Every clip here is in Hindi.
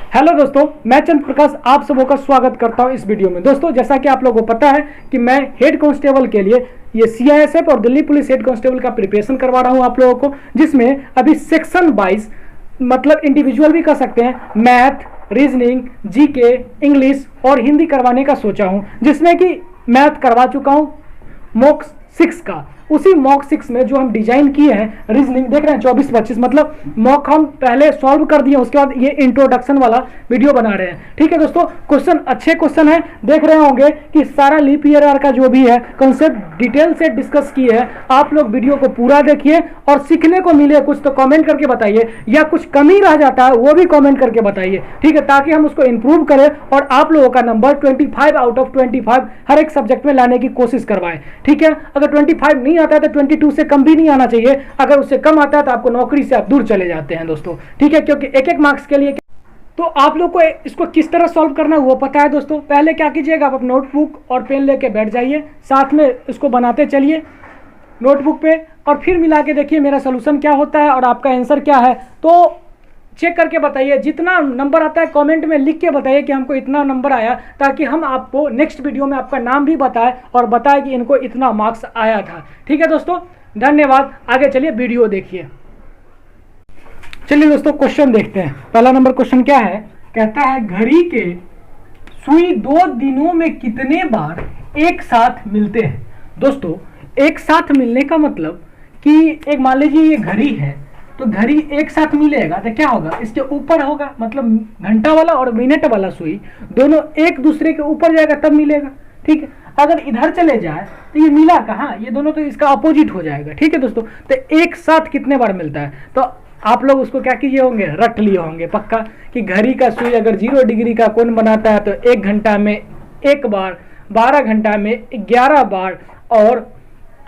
हेलो दोस्तों, मैं चंद्र प्रकाश आप सबों का स्वागत करता हूं इस वीडियो में। दोस्तों, जैसा कि आप लोगों को पता है कि मैं हेड कांस्टेबल के लिए ये सीआईएसएफ और दिल्ली पुलिस हेड कांस्टेबल का प्रिपरेशन करवा रहा हूं आप लोगों को, जिसमें अभी सेक्शन वाइज मतलब इंडिविजुअल भी कर सकते हैं, मैथ, रीजनिंग, जीके, इंग्लिश और हिंदी करवाने का सोचा हूं, जिसमें कि मैथ करवा चुका हूं मॉक 6 का। उसी मॉक 6 में जो हम डिजाइन किए हैं रीजनिंग देख रहे हैं 24-25 मतलब मॉक हम पहले सॉल्व कर दिए, उसके बाद ये इंट्रोडक्शन वाला वीडियो बना रहे हैं। ठीक है दोस्तों, क्वेश्चन अच्छे क्वेश्चन है, देख रहे होंगे कि सारा लीप ईयर का जो भी है कंसेप्ट डिटेल से डिस्कस किए हैं। आप लोग वीडियो को पूरा देखिए और सीखने को मिले कुछ तो कमेंट करके बताइए, या कुछ कमी रह जाता है वो भी कमेंट करके बताइए। ठीक है, ताकि हम उसको इंप्रूव करें और आप लोगों का नंबर 25 आउट ऑफ 25 हर एक सब्जेक्ट में लाने की कोशिश करवाएं। ठीक है, अगर 25 नहीं आता है तो 22 से कम भी नहीं आना चाहिए। अगर उससे कम आता है तो आपको नौकरी से आप दूर चले जाते हैं दोस्तों। ठीक है, क्योंकि एक एक मार्क्स के लिए तो आप लोग को इसको किस तरह सॉल्व करना है वो पता है दोस्तों। पहले क्या कीजिएगा, आप नोटबुक और पेन लेके बैठ जाइए, साथ में इसको बनाते चलिए नोटबुक पे, और फिर मिला के देखिए मेरा सोल्यूशन क्या होता है और आपका आंसर क्या है। तो चेक करके बताइए, जितना नंबर आता है कमेंट में लिख के बताइए कि हमको इतना नंबर आया, ताकि हम आपको नेक्स्ट वीडियो में आपका नाम भी बताएं और बताएं कि इनको इतना मार्क्स आया था। ठीक है दोस्तों, धन्यवाद। आगे चलिए वीडियो देखिए। चलिए दोस्तों, क्वेश्चन देखते हैं। पहला नंबर क्वेश्चन क्या है, कहता है घड़ी के सुई 2 दिनों में कितने बार एक साथ मिलते हैं। दोस्तों, एक साथ मिलने का मतलब कि एक मान लीजिए ये घड़ी है, तो घड़ी एक साथ मिलेगा तो क्या होगा, इसके ऊपर होगा, मतलब घंटा वाला और मिनट वाला सुई दोनों एक दूसरे के ऊपर जाएगा तब मिलेगा। ठीक है, अगर इधर चले जाए तो ये मिला कहाँ, ये दोनों तो इसका अपोजिट हो जाएगा। ठीक है दोस्तों, तो एक साथ कितने बार मिलता है, तो आप लोग उसको क्या किए होंगे, रट लिए होंगे पक्का कि घड़ी का सुई अगर 0 डिग्री का कोण बनाता है तो 1 घंटा में 1 बार, 12 घंटा में 11 बार और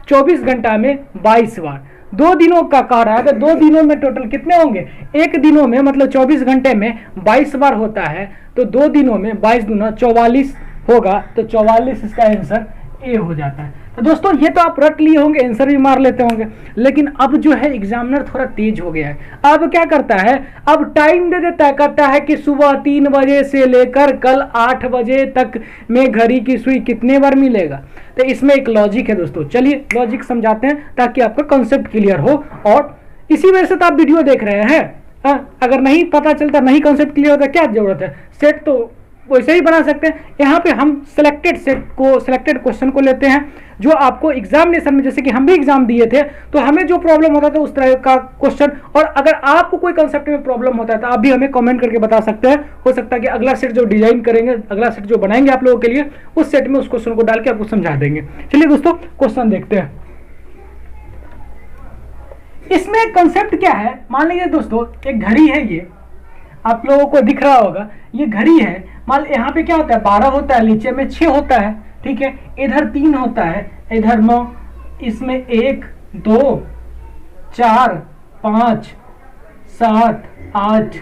24 घंटा में 22 बार। 2 दिनों का कह रहा है, तो 2 दिनों में टोटल कितने होंगे, एक दिनों में मतलब 24 घंटे में 22 बार होता है, तो 2 दिनों में 22 दूना 44 होगा, तो 44 इसका आंसर ए हो जाता है। तो दोस्तों, ये तो आप रट लिए होंगे, आंसर भी मार लेते होंगे, लेकिन अब जो है एग्जामिनर थोड़ा तेज हो गया है। अब क्या करता है, अब टाइम दे देता है, कहता है कि सुबह 3 बजे से लेकर कल 8 बजे तक में घड़ी की सुई कितने बार मिलेगा। तो इसमें एक लॉजिक है दोस्तों, चलिए लॉजिक समझाते हैं ताकि आपका कॉन्सेप्ट क्लियर हो, और इसी वजह से तो आप वीडियो देख रहे हैं। अगर नहीं पता चलता, नहीं कॉन्सेप्ट क्लियर होता, क्या जरूरत है, सेट तो वैसे ही बना सकते हैं। यहाँ पे हम सिलेक्टेड क्वेश्चन को लेते हैं जो आपको एग्जामिनेशन में, जैसे कि हम भी एग्जाम दिए थे तो हमें जो प्रॉब्लम होता था उस तरह का क्वेश्चन, और अगर आपको कोई कंसेप्ट में प्रॉब्लम होता है तो आप भी हमें कमेंट करके बता सकते हैं। हो सकता है कि अगला सेट जो डिजाइन करेंगे, अगला सेट जो बनाएंगे आप लोगों के लिए, उस सेट में उस क्वेश्चन को डाल के आपको समझा देंगे। चलिए दोस्तों, क्वेश्चन देखते हैं। इसमें कंसेप्ट क्या है, मान लीजिए दोस्तों एक घड़ी है, ये आप लोगों को दिख रहा होगा, ये घड़ी है। मान यहाँ पे क्या होता है, 12 होता है, नीचे में 6 होता है। ठीक है, इधर 3 होता है, इधर 9, इसमें 1 2 4 5 7 8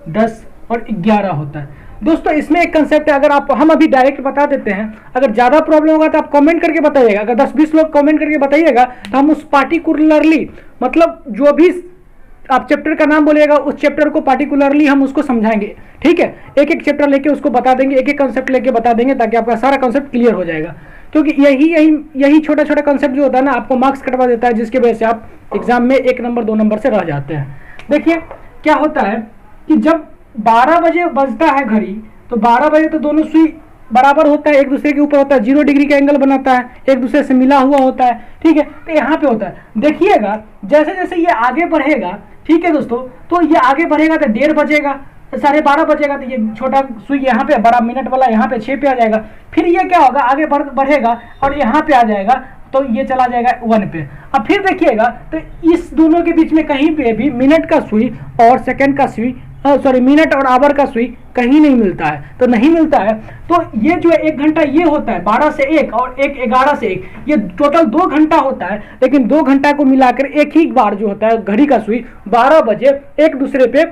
10 और 11 होता है। दोस्तों, इसमें एक कंसेप्ट है, अगर आप हम अभी डायरेक्ट बता देते हैं, अगर ज्यादा प्रॉब्लम होगा तो आप कमेंट करके बताइएगा। अगर 10-20 लोग कमेंट करके बताइएगा तो हम उस पार्टिकुलरली, मतलब जो भी आप चैप्टर का नाम बोलिएगा उस चैप्टर को पार्टिकुलरली हम उसको समझाएंगे। ठीक है, एक एक चैप्टर लेके उसको बता देंगे, एक एक कंसेप्ट लेके बता देंगे, ताकि आपका सारा कंसेप्ट क्लियर हो जाएगा। क्योंकि यही छोटा छोटा कंसेप्ट जो होता है ना, आपको मार्क्स कटवा देता है, जिसकी वजह से आप एग्जाम में 1 नंबर 2 नंबर से रह जाते हैं। देखिए क्या होता है कि जब 12 बजे बजता है घड़ी, तो 12 बजे तो दोनों सुई बराबर होता है, एक दूसरे के ऊपर होता है, 0 डिग्री का एंगल बनाता है, एक दूसरे से मिला हुआ होता है। ठीक है, तो यहाँ पे होता है, देखिएगा जैसे जैसे ये आगे बढ़ेगा, ठीक है दोस्तों, तो ये आगे बढ़ेगा तो 1:30 बजेगा, 12:30 बजेगा तो ये छोटा सुई यहाँ पे, बड़ा मिनट वाला यहाँ पे 6 पे आ जाएगा। फिर ये क्या होगा, आगे बढ़ेगा और यहाँ पे आ जाएगा, तो ये चला जाएगा 1 पे। अब फिर देखिएगा तो इस दोनों के बीच में कहीं पे भी मिनट का सुई और सेकंड का सुई, मिनट और आवर का सुई कहीं नहीं मिलता है। तो नहीं मिलता है तो ये जो है 1 घंटा ये होता है 12 से 1 और 1 11 से 1, ये टोटल 2 घंटा होता है। लेकिन 2 घंटा को मिलाकर एक ही बार जो होता है घड़ी का सुई 12 बजे एक दूसरे पे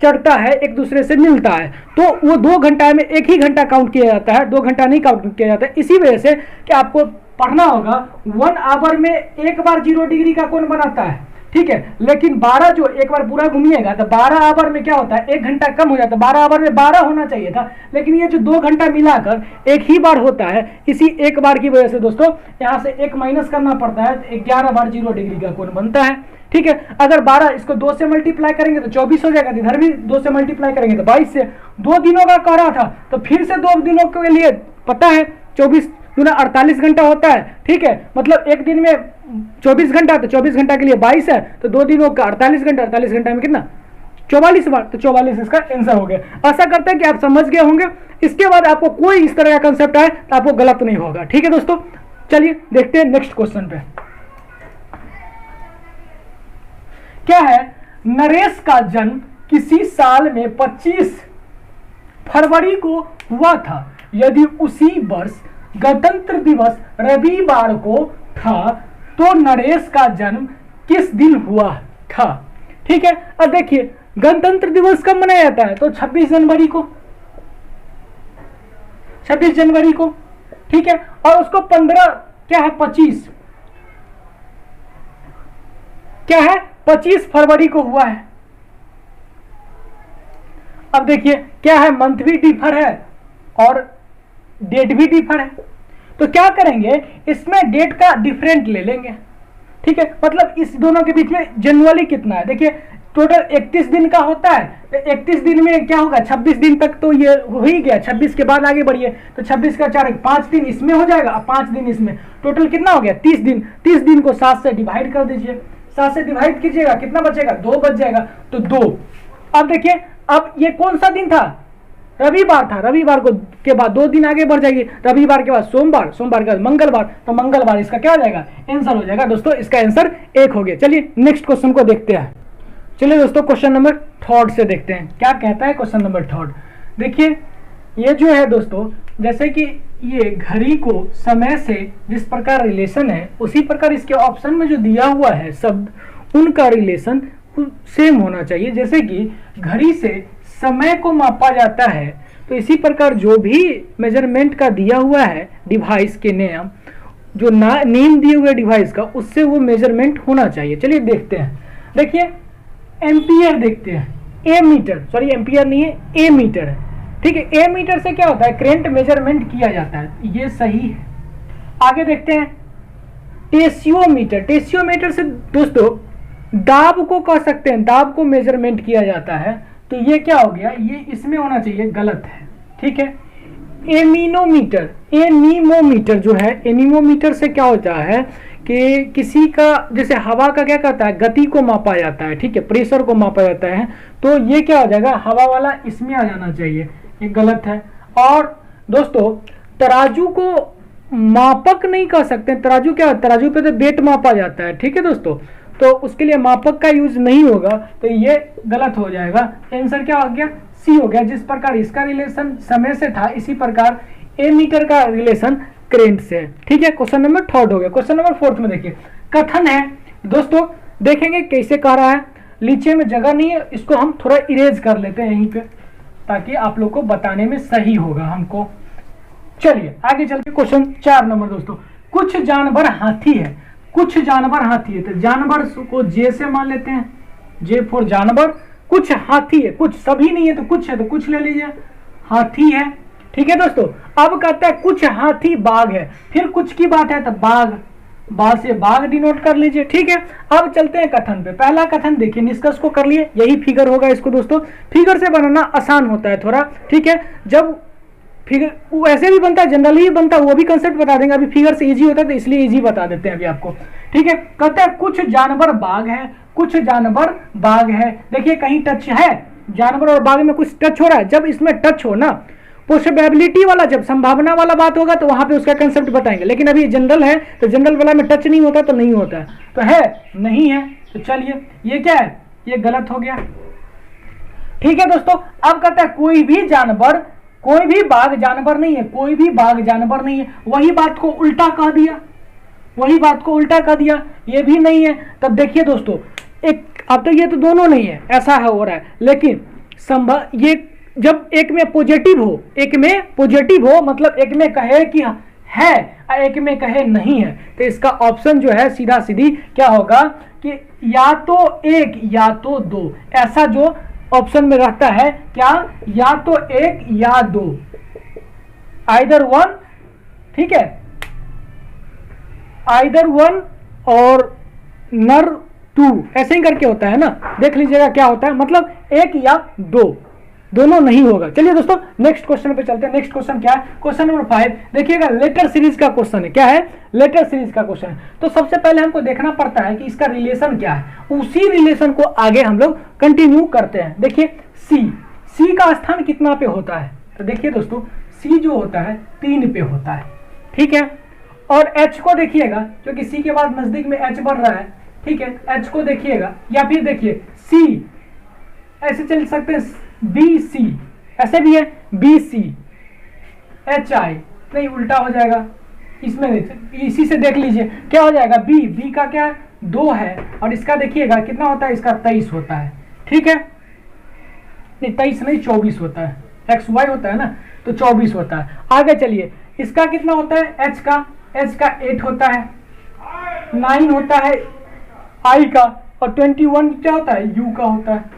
चढ़ता है, एक दूसरे से मिलता है, तो वो 2 घंटा में एक ही घंटा काउंट किया जाता है, 2 घंटा नहीं काउंट किया जाता है। इसी वजह से कि आपको पढ़ना होगा 1 आवर में 1 बार 0 डिग्री का कोण बनाता है। ठीक है। लेकिन 12 जो एक बार पूरा घूमिएगा तो 12 आवर में क्या होता है, 1 घंटा कम हो जाता है। 12 आवर में 12 होना चाहिए था, लेकिन ये जो 2 घंटा मिलाकर एक ही बार होता है, इसी एक बार की वजह से दोस्तों यहाँ से 1 माइनस करना पड़ता है, तो 11 बार 0 डिग्री का कोण बनता है। ठीक है, अगर 12 इसको 2 से मल्टीप्लाई करेंगे तो 24 हो जाएगा, इधर भी 2 से मल्टीप्लाई करेंगे तो 22 से। 2 दिनों का कह रहा था, तो फिर से 2 दिनों के लिए पता है 24 गुना 48 घंटा होता है। ठीक है, मतलब एक दिन में 24 घंटा, तो 24 घंटा के लिए 22 है, तो 2 दिनों का 48 घंटा, 48 घंटा में कितना 44 बार, तो 44 इसका आंसर हो गया। आशा करते हैं कि आप समझ गए होंगे। इसके बाद आपको कोई इस तरह का कंसेप्ट आए तो आपको गलत नहीं होगा। ठीक है दोस्तों, चलिए देखते हैं नेक्स्ट क्वेश्चन पे। क्या है, नरेश का जन्म किसी साल में 25 फरवरी को हुआ था। यदि उसी वर्ष गणतंत्र दिवस रविवार को था तो नरेश का जन्म किस दिन हुआ था। ठीक है, अब देखिए गणतंत्र दिवस कब मनाया जाता है, तो 26 जनवरी को, 26 जनवरी को। ठीक है, और उसको 15 क्या है 25 क्या है 25 फरवरी को हुआ है। अब देखिए क्या है, मंथ भी डिफर है और डेट भी डिफर है, तो क्या करेंगे इसमें डेट का डिफरेंट ले लेंगे। ठीक है, मतलब इस दोनों के बीच में जनवरी कितना है, देखिए टोटल 31 दिन का होता है, तो 31 दिन में क्या होगा 26 दिन तक तो ये हो ही गया, 26 के बाद आगे बढ़िए तो 26 का 4 5 दिन इसमें हो जाएगा, 5 दिन इसमें, टोटल कितना हो गया 30 दिन। 30 दिन को 7 से डिवाइड कर दीजिए, 7 से डिवाइड कीजिएगा कितना बचेगा 2 बच जाएगा, तो 2। अब देखिए अब ये कौन सा दिन था, रविवार था, रविवार को के बाद 2 दिन आगे बढ़ जाएगी, रविवार के बाद सोमवार, सोमवार के बाद मंगलवार, तो मंगलवार इसका क्या हो जाएगा आंसर हो जाएगा दोस्तों, इसका आंसर 1 हो गया। चलिए नेक्स्ट क्वेश्चन को देखते हैं। चलिए दोस्तों क्वेश्चन नंबर 3 से देखते हैं क्या कहता है क्वेश्चन नंबर 3। देखिए ये जो है दोस्तों, जैसे कि ये घड़ी को समय से जिस प्रकार रिलेशन है, उसी प्रकार इसके ऑप्शन में जो दिया हुआ है शब्द उनका रिलेशन सेम होना चाहिए। जैसे कि घड़ी से समय को मापा जाता है, तो इसी प्रकार जो भी मेजरमेंट का दिया हुआ है डिवाइस के नेम, जो नेम दिए हुए डिवाइस का, उससे वो मेजरमेंट होना चाहिए। चलिए देखते हैं। देखिए एम्पियर देखते हैं, ए मीटर, सॉरी एम्पियर नहीं है, ए मीटर है। ठीक है, ए मीटर से क्या होता है करंट मेजरमेंट किया जाता है, ये सही है। आगे देखते हैं टेसियोमीटर। टेसियोमीटर से दोस्तों दाब को कह सकते हैं, दाब को मेजरमेंट किया जाता है, तो ये क्या हो गया, ये इसमें होना चाहिए, गलत है। ठीक है, एनीमोमीटर, एनीमोमीटर जो है, एनीमोमीटर से क्या होता है कि किसी का जैसे हवा का क्या करता है गति को मापा जाता है, ठीक है, प्रेशर को मापा जाता है, तो ये क्या हो जाएगा हवा वाला इसमें आ जाना चाहिए, ये गलत है। और दोस्तों तराजू को मापक नहीं कह सकते, तराजू क्या, तराजू पे तो वेट मापा जाता है। ठीक है दोस्तों, तो उसके लिए मापक का यूज नहीं होगा, तो ये गलत हो जाएगा। आंसर क्या हो गया, सी हो गया। जिस प्रकार इसका रिलेशन समय से था, इसी प्रकार ए मीटर का रिलेशन करंट से है। ठीक है, क्वेश्चन नंबर 3 हो गया। क्वेश्चन नंबर 4 में देखिए कथन है दोस्तों, देखेंगे कैसे कह रहा है, नीचे में जगह नहीं है, इसको हम थोड़ा इरेज कर लेते हैं यहीं पे, ताकि आप लोग को बताने में सही होगा हमको। चलिए आगे चलते क्वेश्चन 4 नंबर दोस्तों, कुछ जानवर हाथी है, कुछ जानवर हाथी है, तो जानवर को जे से मान लेते हैं, जे फॉर जानवर, कुछ हाथी है, कुछ सभी नहीं है तो कुछ है, तो कुछ ले लीजिए, हाथी है। ठीक है दोस्तों, अब कहता है कुछ हाथी बाघ है, फिर कुछ की बात है तो बाघ, बाघ से बाघ डिनोट कर लीजिए। ठीक है, अब चलते हैं कथन पे। पहला कथन देखिए, निष्कर्ष को कर लिए, यही फिगर होगा इसको दोस्तों, फिगर से बनाना आसान होता है थोड़ा। ठीक है, जब फिगर वैसे भी बनता है, जनरली ही बनता है, वो भी कंसेप्ट बता देंगे, अभी फिगर से इजी होता है तो इसलिए इजी बता देते हैं अभी आपको। ठीक है, कहते हैं कुछ जानवर बाघ है, कुछ जानवर बाघ है। देखिए कहीं टच है, जानवर और बाघ में कुछ टच हो रहा है, जब इसमें टच हो ना, पॉसिबिलिटी वाला, जब संभावना वाला बात होगा तो वहां पे उसका कंसेप्ट बताएंगे, लेकिन अभी जनरल है तो जनरल वाला में टच नहीं होता तो नहीं होता है, तो है नहीं है, तो चलिए ये क्या है, ये गलत हो गया। ठीक है दोस्तों, अब कहता है कोई भी जानवर, कोई भी बाघ जानवर नहीं है, कोई भी बाघ जानवर नहीं है, वही बात को उल्टा कह दिया, वही बात को उल्टा कह दिया, ये भी नहीं है। तब देखिए दोस्तों, एक अब तो ये तो दोनों नहीं है, ऐसा है हो रहा है, लेकिन संभव ये जब एक में पॉजिटिव हो, एक में पॉजिटिव हो, मतलब एक में कहे कि है एक में कहे नहीं है, तो इसका ऑप्शन जो है सीधा सीधी क्या होगा कि या तो एक या तो दो, ऐसा जो ऑप्शन में रहता है क्या, या तो एक या दो, आइदर वन, ठीक है, आइदर वन और नर टू, ऐसे ही करके होता है ना, देख लीजिएगा क्या होता है, मतलब एक या दो, दोनों नहीं होगा। चलिए दोस्तों नेक्स्ट क्वेश्चन पे चलते हैं। नेक्स्ट क्वेश्चन क्या है, क्वेश्चन नंबर 5 देखिएगा, लेटर सीरीज का क्वेश्चन है। क्या है, लेटर सीरीज का क्वेश्चन है। तो सबसे पहले हमको देखना पड़ता है कि इसका रिलेशन क्या है, उसी रिलेशन को आगे हम लोग कंटिन्यू करते हैं। देखिए सी का स्थान कितना पे होता है, तो देखिए दोस्तों सी जो होता है 3 पे होता है, ठीक है। और एच को देखिएगा, क्योंकि सी के बाद नजदीक में एच बढ़ रहा है, ठीक है, एच को देखिएगा, या फिर देखिए सी ऐसे चल सकते हैं, बी सी ऐसे भी है, बी सी एच आई, नहीं उल्टा हो जाएगा, इसमें इसी से देख लीजिए क्या हो जाएगा, बी का क्या 2 है, और इसका देखिएगा कितना होता है, इसका 23 होता है, ठीक है, नहीं 23 नहीं 24 होता है, एक्स वाई होता है ना, तो 24 होता है। आगे चलिए, इसका कितना होता है, एच का 8 होता है, 9 होता है आई का, और 21 क्या होता है, यू का होता है।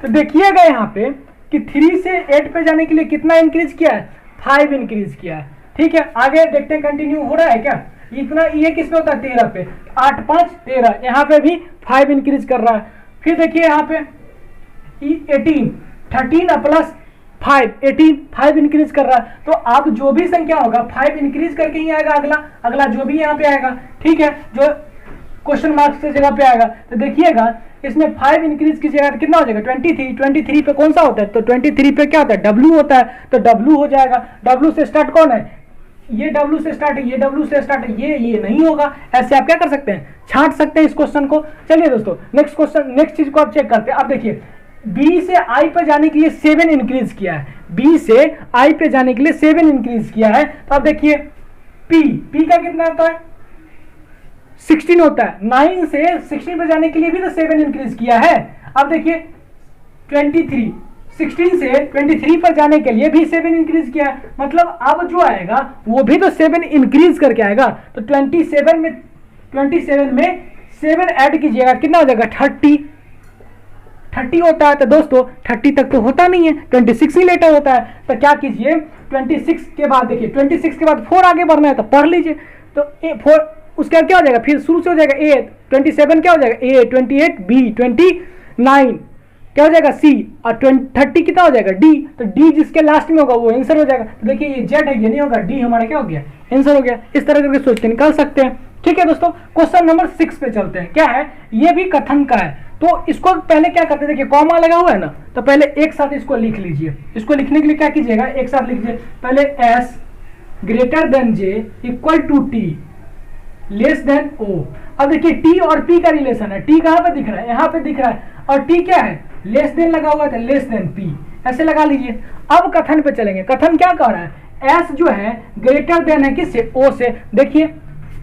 तो देखिएगा यहाँ पे कि 3 से 8 पे जाने के लिए कितना इंक्रीज किया है, 5 इंक्रीज किया है, ठीक है। आगे देखते हैं कंटिन्यू हो रहा है क्या, इतना ये किस पे होता है, 13 पे, 8 5 13, यहाँ पे भी 5 इंक्रीज कर रहा है। फिर देखिए यहाँ पे 18 13 प्लस 5 18 5 इंक्रीज कर रहा है। तो आप जो भी संख्या होगा 5 इंक्रीज करके ही आएगा, अगला जो भी यहाँ पे आएगा, ठीक है, जो क्वेश्चन मार्क्स की जगह पे आएगा। तो देखिए इसमें 5 इंक्रीज की जगह कितना हो जाएगा, 23 पे कौन सा होता है, तो 23 पे क्या होता है, W होता है, तो W हो जाएगा। W से स्टार्ट कौन है, ये W से स्टार्ट है, ये W से स्टार्ट है, ये नहीं होगा। ऐसे आप क्या कर सकते हैं, छांट सकते हैं इस क्वेश्चन को। चलिए दोस्तों नेक्स्ट क्वेश्चन, नेक्स्ट चीज को आप चेक करते हैं। अब देखिए B से I पे जाने के लिए 7 इंक्रीज किया है, B से I पे जाने के लिए 7 इंक्रीज किया है। तो अब देखिए P का कितना होता है, 16 होता है, 9 से 16 पे जाने के लिए भी तो 7 इंक्रीज किया है। अब देखिए 23 16 से 23 पर जाने के लिए भी 7 इंक्रीज किया है, मतलब अब जो आएगा वो भी तो 7 इंक्रीज करके आएगा। तो 27 में 7 ऐड कीजिएगा, कितना हो जाएगा, 30 होता है। तो दोस्तों 30 तक तो होता नहीं है, 26 ही लेटर होता है। तो क्या कीजिए, 26 के बाद देखिए 26 के बाद 4 आगे बढ़ना है, तो पढ़ लीजिए। तो 4 उसका क्या हो जाएगा, फिर शुरू से हो जाएगा A, 27 क्या हो जाएगा A, 28 B, 29 क्या हो जाएगा C, और 30 कितना हो जाएगा D। तो D जिसके लास्ट में होगा वो आंसर हो जाएगा। तो देखिए ये Z है, ये नहीं होगा, D हमारा क्या हो गया, आंसर हो गया। इस तरह करके सोच के निकाल सकते हैं, ठीक है दोस्तों। क्वेश्चन नंबर 6 पे चलते हैं। क्या है, ये भी कथन का है। तो इसको पहले क्या करते हैं, देखिए कॉमा लगा हुआ है ना, तो पहले एक साथ इसको लिख लीजिए। इसको लिखने के लिए क्या कीजिएगा, एक साथ लिख लीजिए। पहले S greater than J equal to T less than O। अब देखिए T और P का रिलेशन है, T कहाँ पे दिख रहा है, यहाँ पे दिख रहा है, और T क्या है, लेस देन लगा हुआ है, लेस देन P, ऐसे लगा लीजिए। अब कथन पे चलेंगे। कथन क्या कर रहा है, S जो है ग्रेटर देन है किससे, O से। देखिए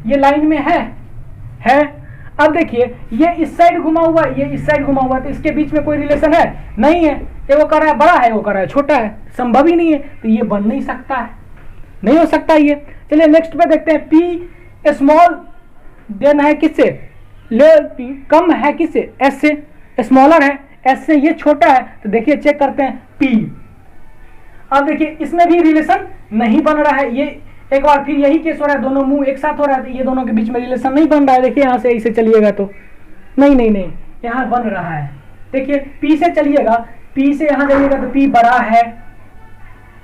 ये लाइन में है। अब देखिए ये इस साइड घुमा हुआ है, ये इस साइड घुमा हुआ है, तो इसके बीच में कोई रिलेशन है नहीं है। ये वो कर रहा है बड़ा है, वो कर रहा है छोटा है, संभव ही नहीं है, तो ये बन नहीं सकता है, नहीं हो सकता ये। चलिए नेक्स्ट पे देखते हैं। P स्मॉल देन है किससे, कम है किससे, S से, स्मॉलर है S से, ये छोटा है। तो देखिए चेक करते हैं P। अब देखिए इसमें भी रिलेशन नहीं बन रहा है, ये एक बार फिर यही केस हो रहा है, दोनों मुंह एक साथ हो रहा है, तो ये दोनों के बीच में रिलेशन नहीं बन रहा है। देखिए यहाँ से ऐसे चलिएगा तो नहीं यहाँ बन रहा है। देखिए P से चलिएगा, P से यहाँ जाइएगा तो P बड़ा है,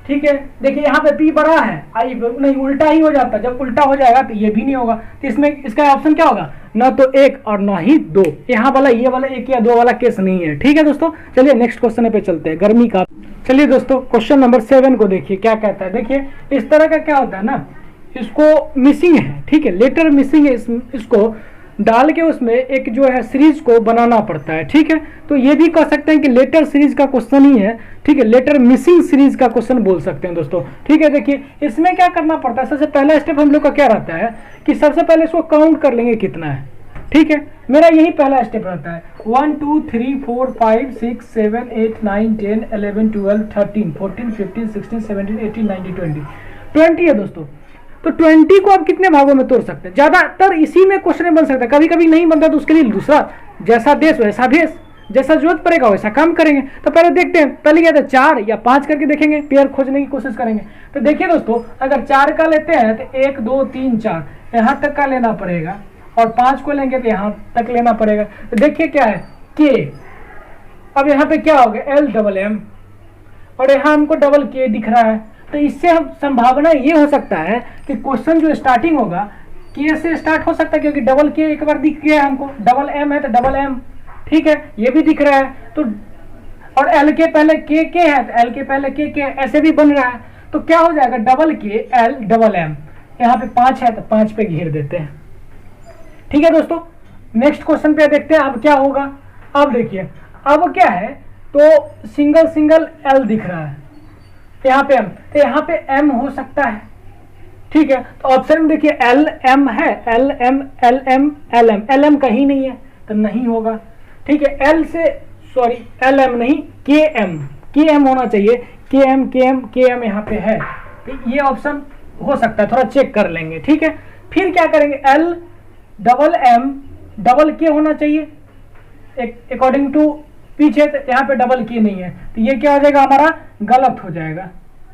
ठीक है। देखिए यहाँ पे P बड़ा है, आई नहीं उल्टा ही हो जाता, जब उल्टा हो जाएगा तो ये भी नहीं होगा। तो इसमें इसका ऑप्शन क्या होगा, ना तो 1 और ना ही 2। यहाँ वाला ये वाला 1 या 2 वाला केस नहीं है, ठीक है दोस्तों। चलिए नेक्स्ट क्वेश्चन पे चलते हैं, गर्मी का। चलिए दोस्तों क्वेश्चन नंबर 7 को देखिए क्या कहता है। देखिए इस तरह का क्या होता है ना, इसको मिसिंग है, ठीक है, लेटर मिसिंग है, इसको डाल के उसमें एक जो है सीरीज को बनाना पड़ता है, ठीक है। तो ये भी कह सकते हैं कि लेटर सीरीज का क्वेश्चन ही है, ठीक है, लेटर मिसिंग सीरीज का क्वेश्चन बोल सकते हैं दोस्तों, ठीक है। देखिए इसमें क्या करना पड़ता है, सबसे पहला स्टेप हम लोग का क्या रहता है कि सबसे पहले इसको काउंट कर लेंगे कितना है, ठीक है। मेरा यही पहला स्टेप रहता है, 1 2 3 4 5 6 7 8 9 10 11 12 13 14 15 16 17 18 19 20 है दोस्तों। तो 20 को आप कितने भागों में तोड़ सकते हैं? ज्यादातर इसी में क्वेश्चन बन सकता है, कभी कभी नहीं बनता तो उसके लिए दूसरा, जैसा देश वैसा भेष, जैसा जरूरत पड़ेगा वैसा काम करेंगे। तो पहले देखते हैं, पहले क्या था 4 या 5 करके देखेंगे, पेयर खोजने की कोशिश करेंगे। तो देखिए दोस्तों, अगर 4 का लेते हैं तो 1 2 3 4 यहाँ तक का लेना पड़ेगा, और 5 को लेंगे तो यहाँ तक लेना पड़ेगा। तो देखिए क्या है के, अब यहाँ पे क्या हो गया L डबल M, और यहाँ हमको डबल के दिख रहा है। तो इससे हम संभावना ये हो सकता है कि क्वेश्चन जो स्टार्टिंग होगा के से स्टार्ट हो सकता है, क्योंकि डबल के एक बार दिख गया हमको, डबल एम है तो डबल एम, ठीक है, ये भी दिख रहा है। तो और एल के पहले के है तो एल के पहले के ऐसे भी बन रहा है। तो क्या हो जाएगा डबल के एल डबल एम, यहाँ पे 5 है तो 5 पे घेर देते हैं। ठीक है दोस्तों, नेक्स्ट क्वेश्चन पे देखते हैं अब क्या होगा। अब देखिए, अब क्या है तो सिंगल सिंगल एल दिख रहा है, यहाँ पे एम, तो यहाँ पे एम हो सकता है। ठीक है, तो ऑप्शन में देखिए एल एम है, L M L M L M, L M कहीं नहीं है तो नहीं होगा। ठीक है, एल से सॉरी एल एम नहीं के एम होना चाहिए, के एम यहाँ पे है, तो ये ऑप्शन हो सकता है, थोड़ा चेक कर लेंगे। ठीक है, फिर क्या करेंगे एल डबल एम डबल के होना चाहिए अकॉर्डिंग टू पीछे, तो यहाँ पे डबल के नहीं है, तो ये क्या हो जाएगा हमारा गलत हो जाएगा।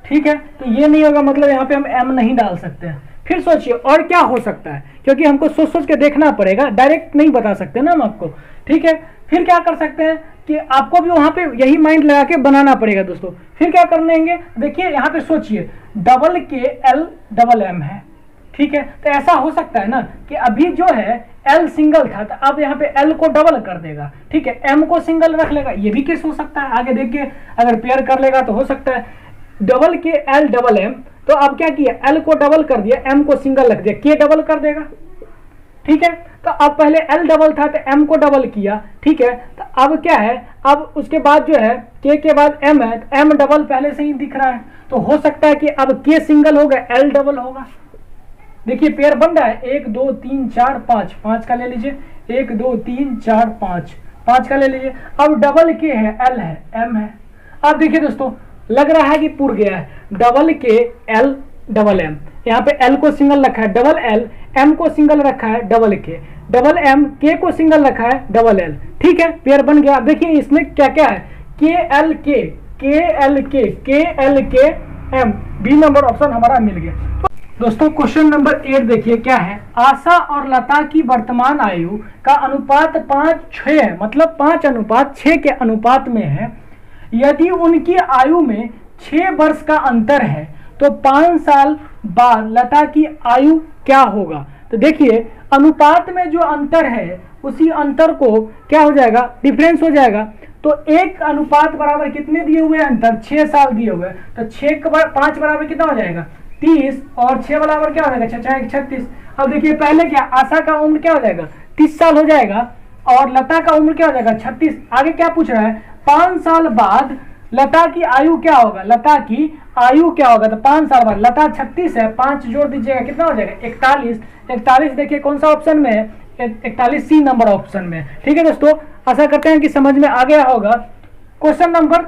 ठीक है, तो ये नहीं होगा, मतलब यहाँ पे हम एम नहीं डाल सकते हैं। फिर सोचिए और क्या हो सकता है, क्योंकि हमको सोच सोच के देखना पड़ेगा, डायरेक्ट नहीं बता सकते ना हम आपको। ठीक है, फिर क्या कर सकते हैं कि आपको भी वहां पे यही माइंड लगा के बनाना पड़ेगा दोस्तों। फिर क्या कर लेंगे, देखिए यहाँ पे सोचिए डबल के एल डबल एम है। ठीक है, तो ऐसा हो सकता है ना कि अभी जो है एल सिंगल था, तो अब यहाँ पे एल को डबल कर देगा। ठीक है, एम को सिंगल रख लेगा, ये भी केस हो सकता है। आगे देखिए अगर पेयर कर लेगा तो हो सकता है डबल के एल डबल एम, तो अब क्या किया एल को डबल कर दिया, एम को सिंगल रख दिया, के डबल कर देगा। ठीक है, तो अब पहले एल डबल था तो एम को डबल किया। ठीक है, तो अब क्या है, अब उसके बाद जो है के बाद एम है, तो एम डबल पहले से ही दिख रहा है, तो हो सकता है कि अब के सिंगल होगा एल डबल होगा। देखिए पेयर बन रहा है 1 2 3 4 5, 5 का ले लीजिए, 1 2 3 4 5, 5 का ले लीजिए। अब डबल के है, एल है, एम है। अब देखिए दोस्तों लग रहा है कि पूर गया है, डबल के एल डबल एम, यहाँ पे एल को सिंगल रखा है डबल एल, एम को सिंगल रखा है डबल के, डबल एम के को सिंगल रखा है डबल एल। ठीक है, पेयर बन गया। अब देखिए इसमें क्या क्या है, के एल के एम, बी नंबर ऑप्शन हमारा मिल गया। दोस्तों क्वेश्चन नंबर 8 देखिए क्या है, आशा और लता की वर्तमान आयु का अनुपात 5:6 है, मतलब 5:6 के अनुपात में है। यदि उनकी आयु में 6 वर्ष का अंतर है तो 5 साल बाद लता की आयु क्या होगा। तो देखिए अनुपात में जो अंतर है उसी अंतर को क्या हो जाएगा, डिफरेंस हो जाएगा। तो 1 अनुपात बराबर कितने दिए हुए अंतर, 6 साल दिए हुए, तो 5 बराबर कितना हो जाएगा 30, और 6 बराबर क्या हो जाएगा 6 36। अब देखिए पहले क्या आशा का उम्र क्या हो जाएगा 30 साल हो जाएगा, और लता का उम्र क्या हो जाएगा 36। आगे क्या पूछ रहा है 5 साल बाद लता की आयु क्या होगा, लता की आयु क्या होगा, तो 5 साल बाद लता 36 है, 5 जोड़ दीजिएगा कितना हो जाएगा 41। 41 देखिए कौन सा ऑप्शन में है, 41 सी नंबर ऑप्शन में। ठीक है दोस्तों, आशा करते हैं कि समझ में आ गया होगा। क्वेश्चन नंबर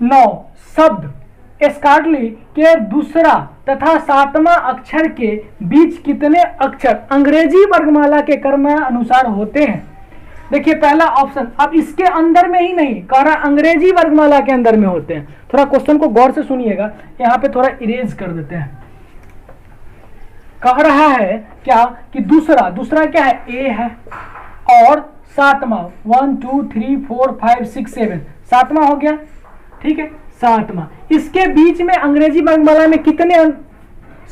9, शब्द स्कॉटली के दूसरा तथा 7वां अक्षर के बीच कितने अक्षर अंग्रेजी वर्गमाला के क्रमानुसार होते हैं। देखिए पहला ऑप्शन, अब इसके अंदर में ही नहीं कह रहा, अंग्रेजी वर्गमाला के अंदर में होते हैं। थोड़ा क्वेश्चन को गौर से सुनिएगा, यहाँ पे थोड़ा इरेज कर देते हैं। कह रहा है क्या कि दूसरा क्या है ए है, और 7वां 1 2 3 4 5 6 7 7वां हो गया। ठीक है, 7वां, इसके बीच में अंग्रेजी वर्गमाला में कितने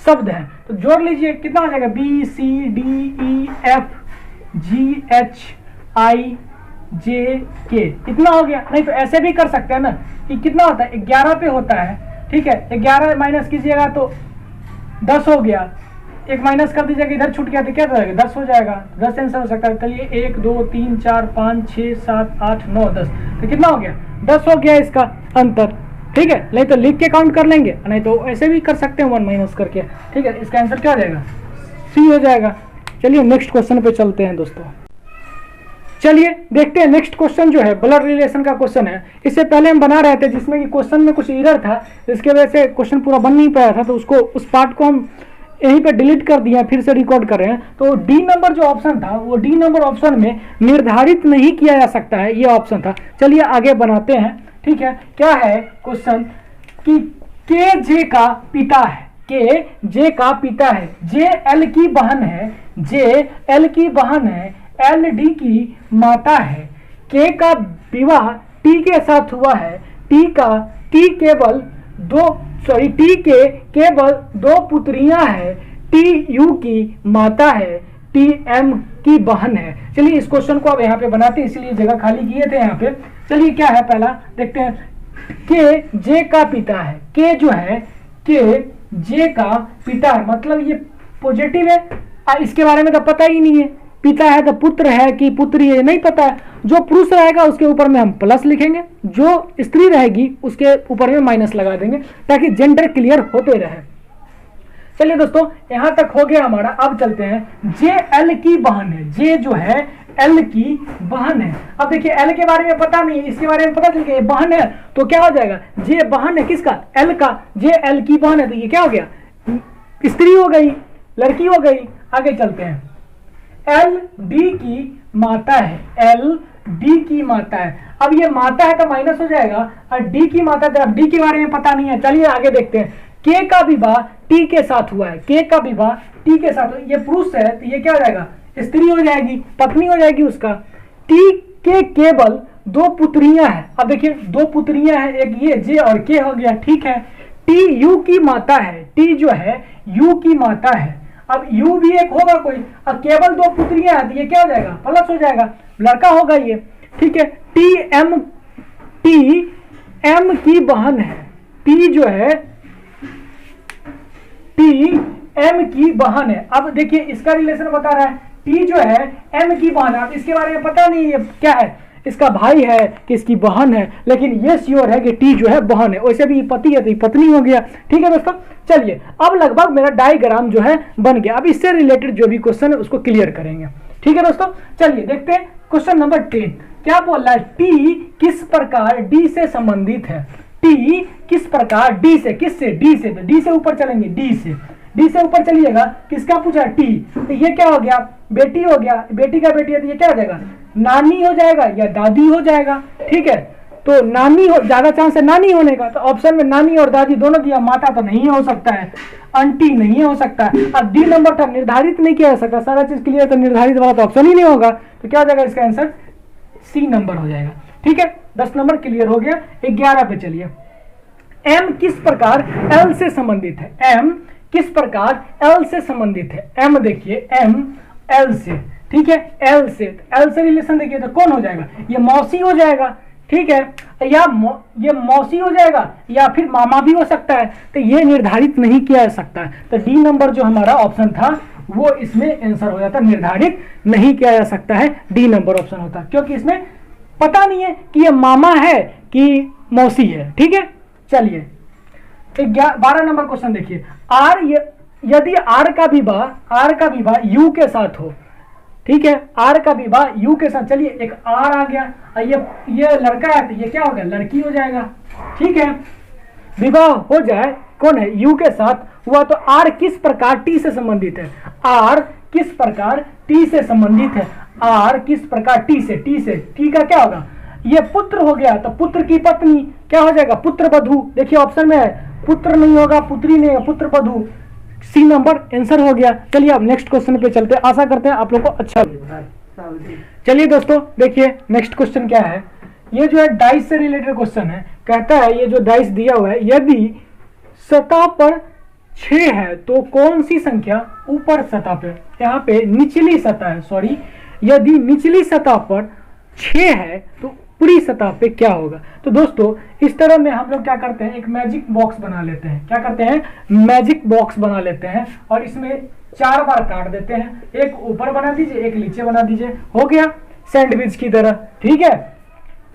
शब्द हैं, तो जोड़ लीजिए कितना हो जाएगा B C D E F G H I J K, इतना हो गया। नहीं तो ऐसे भी कर सकते हैं ना कि कितना होता है 11 पे होता है। ठीक है, 11 माइनस कीजिएगा तो 10 हो गया, एक माइनस कर दीजिएगा इधर छूट गया तो क्या जाएगा 10 हो जाएगा, 10 आंसर हो सकता है। चलिए 1 2 3 4 5 6 7 8 9 10, तो कितना हो गया 10 हो गया इसका अंतर। ठीक है, नहीं तो लिख के काउंट कर लेंगे, नहीं तो ऐसे भी कर सकते हैं 1 माइनस करके। ठीक है, इसका आंसर क्या हो जाएगा सी हो जाएगा। चलिए नेक्स्ट क्वेश्चन पे चलते हैं दोस्तों। चलिए देखते हैं नेक्स्ट क्वेश्चन जो है ब्लड रिलेशन का क्वेश्चन है। इससे पहले हम बना रहे थे जिसमें कि क्वेश्चन में कुछ एरर था, जिसके वजह से क्वेश्चन पूरा बन नहीं पाया था, तो उसको उस पार्ट को हम यहीं पे डिलीट कर दिया, फिर से रिकॉर्ड कर रहे हैं। तो डी नंबर जो ऑप्शन था वो डी नंबर ऑप्शन में निर्धारित नहीं किया जा सकता है, ये ऑप्शन था। चलिए आगे बनाते हैं। ठीक है, क्या है क्वेश्चन कि के जे का पिता है, के जे का पिता है, जे एल की बहन है, जे एल की बहन है, एल डी की माता है, के का विवाह टी के साथ हुआ है, टी के केवल दो पुत्रियां हैं, टी यू की माता है, टी एम की बहन है। चलिए इस क्वेश्चन को अब यहाँ पे बनाते हैं, इसलिए जगह खाली किए थे यहाँ पे। चलिए क्या है पहला देखते हैं। के जे का पिता है, के जो है के जे का पिता है, मतलब ये पॉजिटिव है। इसके बारे में तो पता ही नहीं है, पिता है तो पुत्र है कि पुत्री है नहीं पता है। जो पुरुष रहेगा उसके ऊपर में हम प्लस लिखेंगे, जो स्त्री रहेगी उसके ऊपर में माइनस लगा देंगे, ताकि जेंडर क्लियर होते रहे। चलिए दोस्तों यहां तक हो गया हमारा। अब चलते हैं, जे एल की बहन है, जे जो है एल की बहन है। अब देखिए एल के बारे में पता नहीं है, इसके बारे में पता चल गया बहन है, तो क्या हो जाएगा, जे बहन है किसका, एल का, जे एल की बहन है, तो ये क्या हो गया, स्त्री हो गई, लड़की हो गई। आगे चलते हैं, एल डी की माता है, एल डी की माता है। अब ये माता है तो माइनस हो जाएगा, और डी की माता है, अब डी के बारे में पता नहीं है। चलिए आगे देखते हैं, के का विवाह टी के साथ हुआ है, के का विवाह टी के साथ, ये पुरुष है तो ये क्या हो जाएगा, स्त्री हो जाएगी, पत्नी हो जाएगी उसका। टी के केवल दो पुत्रियां हैं। अब देखिए दो पुत्रियां हैं, एक ये जे और के हो गया। ठीक है, टी यू की माता है, टी जो है यू की माता है। अब यू भी एक होगा कोई, अब केवल दो पुत्रियां हैं तो ये क्या हो जाएगा, प्लस हो जाएगा, लड़का होगा ये। ठीक है, टी एम की बहन है, टी जो है टी एम की बहन है। अब देखिए इसका रिलेशन बता रहा है, टी जो है एम की बहन है। अब इसके बारे में पता नहीं है क्या है, इसका भाई है कि इसकी बहन है, लेकिन ये श्योर है कि टी जो है बहन है। वैसे भी पति है तो ये पत्नी हो गया। ठीक है दोस्तों, चलिए अब लगभग मेरा डायग्राम जो है बन गया। अब इससे रिलेटेड जो भी क्वेश्चन है उसको क्लियर करेंगे। ठीक है दोस्तों, चलिए देखते हैं क्वेश्चन नंबर 10 क्या बोल रहा है, टी किस प्रकार डी से संबंधित है, टी किस प्रकार डी से, किससे, डी से, तो डी से ऊपर चलेंगे, डी से ऊपर चलिएगा, किसका पूछा, टी, तो ये क्या हो गया, बेटी हो गया, बेटी का बेटी है तो ये क्या हो जाएगा, नानी हो जाएगा या दादी हो जाएगा। ठीक है, तो नानी हो, ज्यादा चांस है नानी होने का, तो ऑप्शन में नानी और दादी दोनों दिया, माता तो नहीं हो सकता है, आंटी नहीं हो सकता है। अब डी नंबर था, निर्धारित नहीं किया जा सकता, सारा चीज क्लियर, तो निर्धारित वाला तो ऑप्शन ही नहीं होगा, तो क्या हो जाएगा इसका आंसर, सी नंबर हो जाएगा। ठीक है, 10 नंबर क्लियर हो गया। 11 पे चलिए, एम किस प्रकार एल से संबंधित है, एम किस प्रकार एल से संबंधित है। एम देखिए, एम एल से, ठीक है, एल से रिलेशन देखिए तो कौन हो जाएगा, ये मौसी हो जाएगा। ठीक है, या ये मौसी हो जाएगा या फिर मामा भी हो सकता है, तो ये निर्धारित नहीं किया जा सकता है। तो डी नंबर जो हमारा ऑप्शन था वो इसमें आंसर हो जाता, निर्धारित नहीं किया जा सकता है, डी नंबर ऑप्शन होता, क्योंकि इसमें पता नहीं है कि ये मामा है कि मौसी है। ठीक है, चलिए 12 नंबर क्वेश्चन देखिए, यदि आर का विवाह यू के साथ हो, ठीक है, आर का विवाह यू के साथ, चलिए एक आर आ गया, ये लड़का है तो ये क्या हो गया, लड़की हो जाएगा। ठीक है, विवाह हो जाए कौन है, यू के साथ हुआ, तो आर किस प्रकार टी से संबंधित है, आर किस प्रकार टी से संबंधित है, आर किस प्रकार टी से, टी का क्या होगा, ये पुत्र हो गया, तो पुत्र की पत्नी क्या हो जाएगा, पुत्र वधू। देखिए ऑप्शन में है, पुत्र नहीं होगा, पुत्री नहीं है, पुत्र वधू, सी नंबर आंसर हो गया। चलिए अब नेक्स्ट क्वेश्चन पे चलते हैं, आशा करते हैं आप लोग को अच्छा लगा। चलिए दोस्तों देखिए नेक्स्ट क्वेश्चन क्या है, ये जो है डाइस से रिलेटेड क्वेश्चन है। कहता है ये जो डाइस दिया हुआ है, यदि सतह पर 6 है तो कौन सी संख्या ऊपर सतह पे, यहाँ पे निचली सतह है, सॉरी, यदि निचली सतह पर 6 है तो पूरी सतह पे क्या होगा। तो दोस्तों इस तरह में हम लोग क्या करते हैं, एक मैजिक बॉक्स बना लेते हैं, क्या करते हैं, मैजिक बॉक्स बना लेते हैं, और इसमें 4 बार काट देते हैं, एक ऊपर बना दीजिए, एक नीचे बना दीजिए, हो गया सैंडविच की तरह। ठीक है,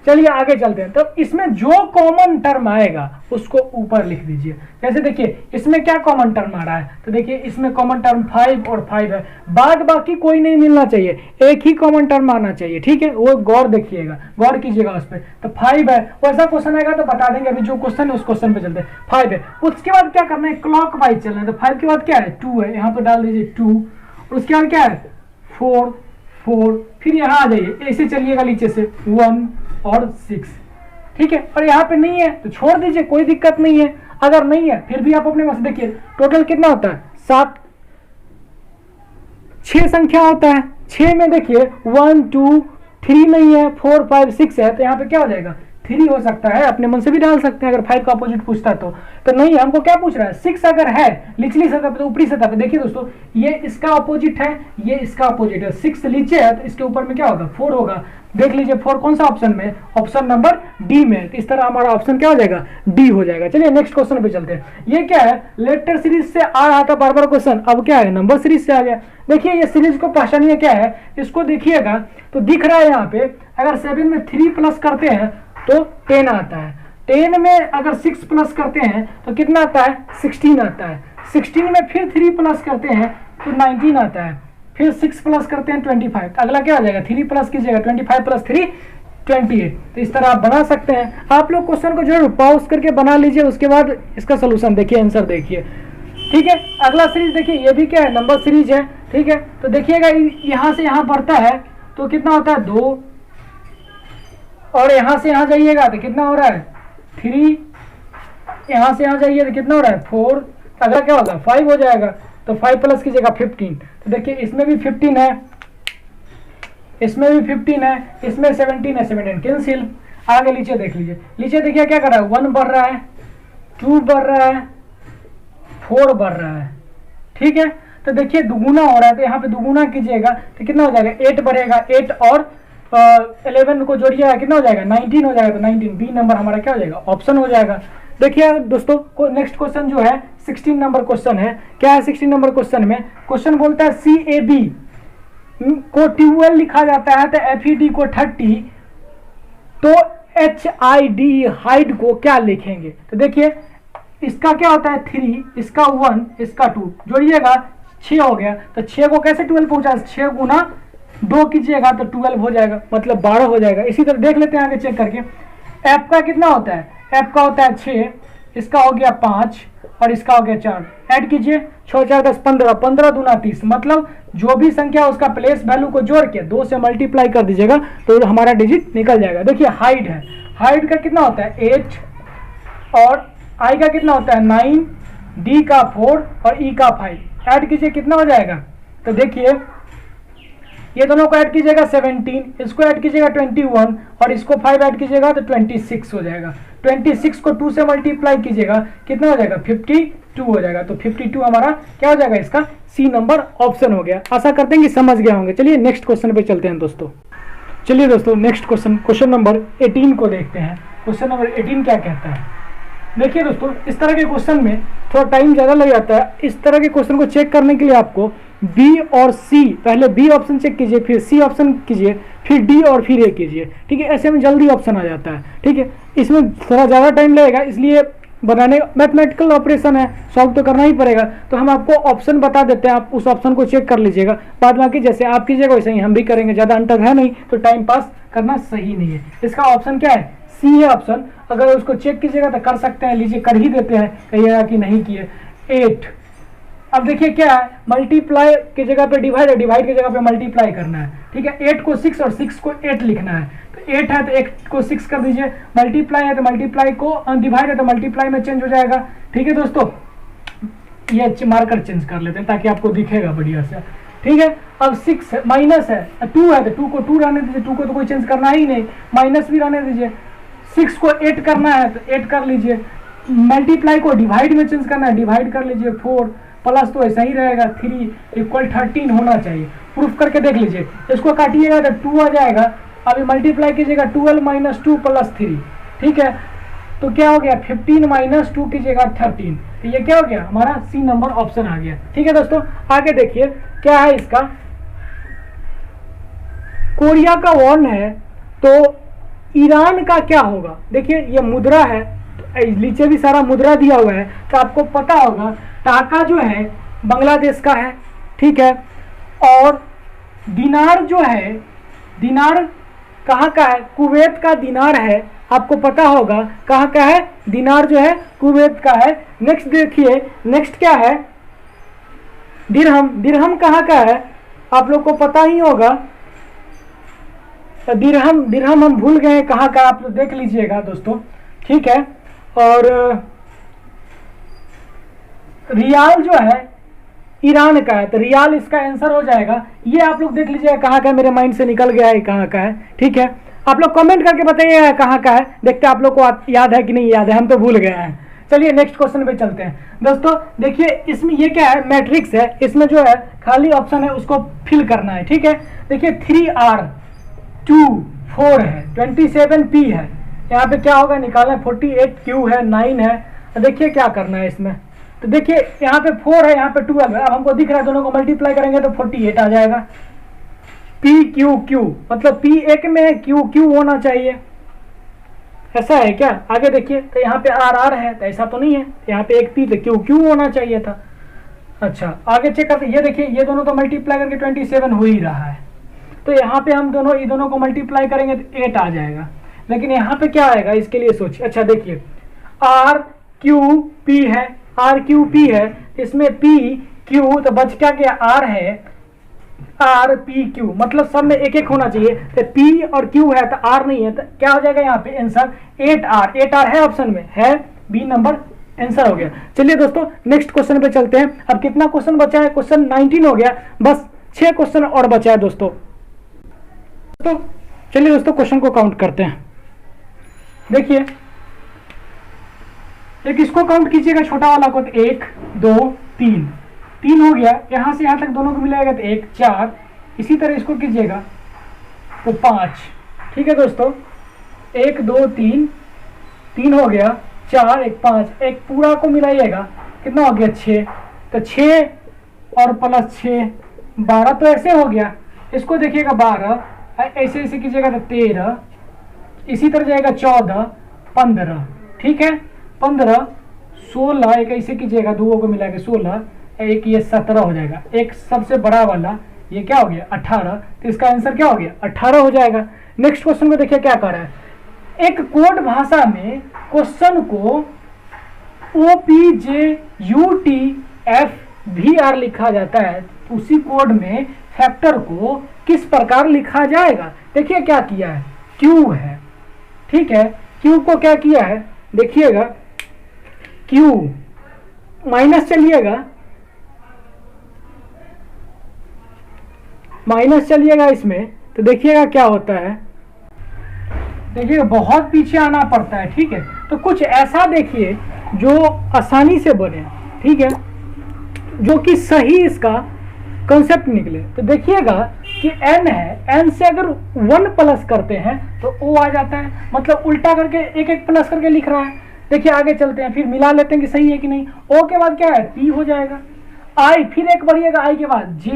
चलिए आगे चलते हैं। तो इसमें जो कॉमन टर्म आएगा उसको ऊपर लिख दीजिए। जैसे देखिए इसमें क्या कॉमन टर्म आ रहा है, तो देखिए इसमें कॉमन टर्म 5 और 5 है, बाद बाकी कोई नहीं मिलना चाहिए, एक ही कॉमन टर्म आना चाहिए, ठीक है, वो गौर देखिएगा, गौर कीजिएगा उस पर। तो 5 है, वैसा क्वेश्चन आएगा तो बता देंगे, अभी जो क्वेश्चन है उस क्वेश्चन पे चलते हैं। 5 है, उसके बाद क्या करना है, क्लॉक वाइज चलना है। तो 5 के बाद क्या है, 2 है, यहाँ पे डाल दीजिए 2, और उसके बाद क्या है 4, फिर यहाँ आ जाइए, ऐसे चलिएगा नीचे से 1 और 6, ठीक है, और यहाँ पे नहीं है तो छोड़ दीजिए, कोई दिक्कत नहीं है। अगर नहीं है फिर भी आप अपने पास देखिए टोटल कितना होता है 7, 6 संख्या होता है, 6 में देखिए 1 2 3 नहीं है, 4 5 6 है, तो यहाँ पे क्या हो जाएगा 3 हो सकता है, अपने मन से भी डाल सकते हैं अगर 5 का अपोजिट पूछता है तो नहीं, हमको क्या पूछ रहा है 6 अगर है निचली सतह पे तो ऊपरी सतह पे, देखिए दोस्तों ये इसका अपोजिट है, ये इसका अपोजिट है, 6 नीचे है तो इसके ऊपर में क्या होगा 4 होगा। देख लीजिए 4 कौन सा ऑप्शन में, ऑप्शन नंबर डी में, तो इस तरह हमारा ऑप्शन क्या हो जाएगा डी हो जाएगा। चलिए नेक्स्ट क्वेश्चन पे चलते हैं। ये क्या है, लेटर सीरीज से आ रहा था बार बार क्वेश्चन, अब क्या है नंबर सीरीज से आ गया। देखिए ये सीरीज को पहचानिए क्या है, इसको देखिएगा तो दिख रहा है यहाँ पे, अगर 7 में 3 प्लस करते हैं तो 10 आता है, 10 में अगर 6 प्लस करते हैं तो कितना आता है 16 आता है, 16 में फिर 3 प्लस करते हैं तो 19 आता है, फिर 6 प्लस करते हैं 25, अगला क्या आ जाएगा 3 प्लस कीजिएगा 25 प्लस 3 28। तो इस तरह आप बना सकते हैं। आप लोग क्वेश्चन को जरूर पॉज करके बना लीजिए, उसके बाद इसका सोल्यूशन देखिए, आंसर देखिए, ठीक है। अगला सीरीज देखिए, ये भी क्या है नंबर सीरीज है, ठीक है। तो देखिएगा यहाँ से यहाँ बढ़ता है तो कितना होता है 2, और यहाँ से यहाँ जाइएगा तो कितना हो रहा है 3, यहाँ से यहाँ जाइए तो कितना हो रहा है 4, अगला क्या होगा 5 हो जाएगा, तो 5 प्लस कीजिएगा 15। तो देखिए इसमें भी 15 है, इसमें भी 15 है, इसमें 17 है, 17 कैंसिल। आगे नीचे देख लीजिए, नीचे देखिए क्या कर रहा है 1 बढ़ रहा है, 2 बढ़ रहा है, 4 बढ़ रहा है, ठीक है। तो देखिए दुगुना हो रहा है, तो यहाँ पे दुगुना कीजिएगा तो कितना हो जाएगा 8 बढ़ेगा, 8 और 11 को जोड़िएगा कितना हो जाएगा 19 हो जाएगा, तो 19 बी नंबर हमारा क्या हो जाएगा ऑप्शन हो जाएगा। देखिए दोस्तों नेक्स्ट क्वेश्चन जो है 16 नंबर क्वेश्चन है। क्या है 16 नंबर क्वेश्चन में, क्वेश्चन बोलता है CAB को 12 लिखा जाता है तो FED को 30, तो HID हाइड को क्या लिखेंगे। तो देखिए इसका क्या होता है 3, इसका 1, इसका 2, जोड़िएगा 6 हो गया, तो 6 को कैसे 12 पहुंचा, 6 गुना 2 कीजिएगा तो 12 हो जाएगा, मतलब 12 हो जाएगा। इसी तरह देख लेते हैं आगे चेक करके, एफ का कितना होता है, एफ का होता है 6, इसका हो गया 5 और इसका हो गया 4, ऐड कीजिए 6 4 10 15, 15 दूना 30, मतलब जो भी संख्या उसका प्लेस वैल्यू को जोड़ के 2 से मल्टीप्लाई कर दीजिएगा तो हमारा डिजिट निकल जाएगा। देखिए हाइड है, हाइड का कितना होता है 8 और आई का कितना होता है 9, डी का 4 और ई का 5, ऐड कीजिए कितना हो जाएगा। तो देखिए ये दोनों को ऐड कीजिएगा 17, इसको ऐड कीजिएगा 21 और इसको 5 ऐड कीजिएगा तो 26 हो जाएगा। 26 को 2 से मल्टीप्लाई कीजिएगा कितना हो जाएगा 52 हो जाएगा, तो 52 हमारा क्या हो जाएगा, इसका सी नंबर ऑप्शन हो गया। आशा करते हैं कि समझ गए होंगे। चलिए नेक्स्ट क्वेश्चन पे चलते हैं दोस्तों। चलिए दोस्तों नेक्स्ट क्वेश्चन नंबर 18 को देखते हैं। क्वेश्चन नंबर 18 क्या कहता है, देखिए दोस्तों इस तरह के क्वेश्चन में थोड़ा टाइम ज़्यादा लग जाता है। इस तरह के क्वेश्चन को चेक करने के लिए आपको बी और सी, पहले बी ऑप्शन चेक कीजिए, फिर सी ऑप्शन कीजिए, फिर डी और फिर ए कीजिए, ठीक है। ऐसे में जल्दी ऑप्शन आ जाता है, ठीक है। इसमें थोड़ा ज़्यादा टाइम लगेगा, इसलिए बनाने मैथमेटिकल ऑपरेशन है, सॉल्व तो करना ही पड़ेगा। तो हम आपको ऑप्शन बता देते हैं, आप उस ऑप्शन को चेक कर लीजिएगा, बाद बाकी जैसे आप कीजिएगा वैसे ही हम भी करेंगे, ज़्यादा अंतर है नहीं, तो टाइम पास करना सही नहीं है। इसका ऑप्शन क्या है, सी है ऑप्शन। अगर उसको चेक कीजिएगा तो कर सकते हैं, लीजिए कर ही देते हैं, कहिएगा कि नहीं किए। 8, अब देखिए क्या है, मल्टीप्लाई की जगह पे डिवाइड है, डिवाइड की जगह पे मल्टीप्लाई करना है, ठीक है। 8 को 6 और 6 को 8 लिखना है, तो 8 है तो 8 को 6 कर दीजिए, मल्टीप्लाई है तो मल्टीप्लाई को, डिवाइड है तो मल्टीप्लाई में चेंज हो जाएगा, ठीक है दोस्तों। ये मार्कर चेंज कर लेते हैं ताकि आपको दिखेगा बढ़िया से, ठीक है। अब 6 माइनस है, 2 है तो 2 को 2 रहने दीजिए, 2 को तो कोई चेंज करना ही नहीं, माइनस भी रहने दीजिए। 6 को 8 करना है तो 8 कर लीजिए, मल्टीप्लाई को डिवाइड में चेंज करना है, डिवाइड कर लीजिए, 4 प्लस तो ऐसा ही रहेगा 3 इक्वल 13 होना चाहिए। प्रूफ करके देख लीजिए, इसको काटिएगा तो 2 आ जाएगा, अभी मल्टीप्लाई कीजिएगा 12 माइनस 2 प्लस 3, ठीक है। तो क्या हो गया 15 माइनस 2 कीजिएगा 13, तो ये क्या हो गया हमारा सी नंबर ऑप्शन आ गया, ठीक है दोस्तों। आगे देखिए क्या है, इसका कोरिया का वॉन है तो ईरान का क्या होगा? देखिए ये मुद्रा है, तो नीचे भी सारा मुद्रा दिया हुआ है, तो आपको पता होगा टाका जो है बांग्लादेश का है, ठीक है। और दिनार जो है, दिनार कहाँ का है? कुवैत का दिनार है, आपको पता होगा कहाँ का है? दिनार जो है कुवैत का है। नेक्स्ट देखिए, नेक्स्ट क्या है? दिरहम। दिरहम कहाँ का है? आप लोग को पता ही होगा। दिरहम, दिरहम हम भूल गए कहाँ का, आप लोग देख लीजिएगा दोस्तों, ठीक है। और रियाल जो है ईरान का है, तो रियाल इसका आंसर हो जाएगा। ये आप लोग देख लीजिएगा कहाँ का है, मेरे माइंड से निकल गया है कहाँ का है, ठीक है। आप लोग कमेंट करके बताइएगा कहाँ का है, देखते हैं आप लोग को याद है कि नहीं याद है, हम तो भूल गए हैं। चलिए नेक्स्ट क्वेश्चन पे चलते हैं दोस्तों। देखिए इसमें ये क्या है? मैट्रिक्स है, इसमें जो है खाली ऑप्शन है उसको फिल करना है, ठीक है। देखिए 3R 2 4 है, 27P है, यहाँ पे क्या होगा निकालना है? 48Q है, 9 है। तो देखिए क्या करना है इसमें, तो देखिए यहाँ पे 4 है, यहाँ पे 12 है। अब हमको दिख रहा है दोनों को मल्टीप्लाई करेंगे तो 48 आ जाएगा। PQQ मतलब P एक में है, QQ होना चाहिए, ऐसा है क्या? आगे देखिए, तो यहाँ पे RR है, तो ऐसा तो नहीं है, यहाँ पे एक P तो QQ होना चाहिए था। अच्छा आगे चेक करते, ये देखिए ये दोनों तो मल्टीप्लाई करके 27 हो ही रहा है, तो यहाँ पे हम ये दोनों को मल्टीप्लाई करेंगे तो 8 आ जाएगा। लेकिन यहाँ पे क्या आएगा इसके लिए सोचिए। अच्छा देखिए RQP है, RQP है, इसमें PQ तो बच क्या गया? R है, RPQ मतलब सब में एक एक होना चाहिए, तो P और Q है तो R नहीं है, तो क्या हो जाएगा यहाँ पे आंसर? 8R। 8R है ऑप्शन में, है बी नंबर आंसर हो गया। चलिए दोस्तों नेक्स्ट क्वेश्चन पे चलते हैं। अब कितना क्वेश्चन बचा है? क्वेश्चन 19 हो गया, बस 6 क्वेश्चन और बचा है दोस्तों। तो चलिए दोस्तों क्वेश्चन को काउंट करते हैं। देखिए एक इसको काउंट कीजिएगा छोटा वाला को, तो 1 2 3 3 हो गया, यहां से यहां तक दोनों को मिलाएगा तो 1 4, इसी तरह इसको कीजिएगा तो 5, ठीक है दोस्तों। 1 2 3 3 हो गया, 4 1 5, एक पूरा को मिलाइएगा कितना हो गया? 6, तो 6 और प्लस 6 12, तो ऐसे हो गया। इसको देखिएगा 12, ऐसे ऐसे कीजिएगा तो 13, इसी तरह जाएगा 14 15, ठीक है 15 16, एक ऐसे कीजिएगा दो को मिला के 16, एक ये 17 हो जाएगा। एक सबसे बड़ा वाला ये क्या हो गया? 18, तो इसका आंसर क्या हो गया? 18 हो जाएगा। नेक्स्ट क्वेश्चन को देखिए क्या कर रहा है। एक कोड भाषा में क्वेश्चन को OPJUTFVR लिखा जाता है, उसी कोड में फैक्टर को किस प्रकार लिखा जाएगा? देखिए क्या किया है, Q है, ठीक है। Q को क्या किया है देखिएगा, Q माइनस चलिएगा, माइनस चलिएगा इसमें, तो देखिएगा क्या होता है। देखिए बहुत पीछे आना पड़ता है, ठीक है। तो कुछ ऐसा देखिए जो आसानी से बने, ठीक है, जो कि सही इसका कंसेप्ट निकले। तो देखिएगा कि n है, n से अगर 1 प्लस करते हैं तो O आ जाता है, मतलब उल्टा करके एक एक प्लस करके लिख रहा है। देखिए आगे चलते हैं, फिर मिला लेते हैं कि सही है कि नहीं। O के बाद क्या है? P हो जाएगा, I फिर एक बढ़िएगा, I के बाद J,